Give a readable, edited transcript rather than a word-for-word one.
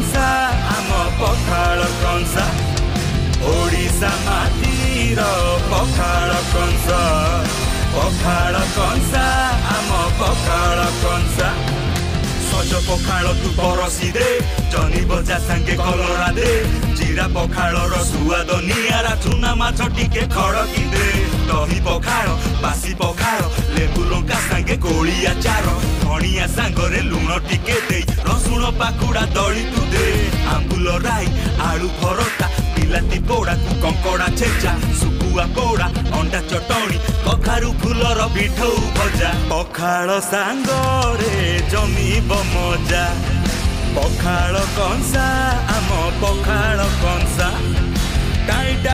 कंसा आम पखाल कंसा ओडिशा माटीर पखाल कंसा आम पखाल कंसा सज पखाल तू परसी दे जनी बजा सांगे कलरा दे जीरा पखाल सुआद नियारा चुना माछ टिके खड़की दे दही पखाल बासी पखाल लेबू लंका सांगे कोली आचार धनिया सांगरे लुण टिके दे रसुण पाकुड़ा दली तू दे आंबुल राई आलू भरता बिलाती पोड़ा कु कंकड़ा छेचा सुकुआ पोड़ा अंडा चटणी कखारू फुलर पिठौ भजा पखाल सांगरे जमीब मजा पखाल कंसा आम पखाल कंसा।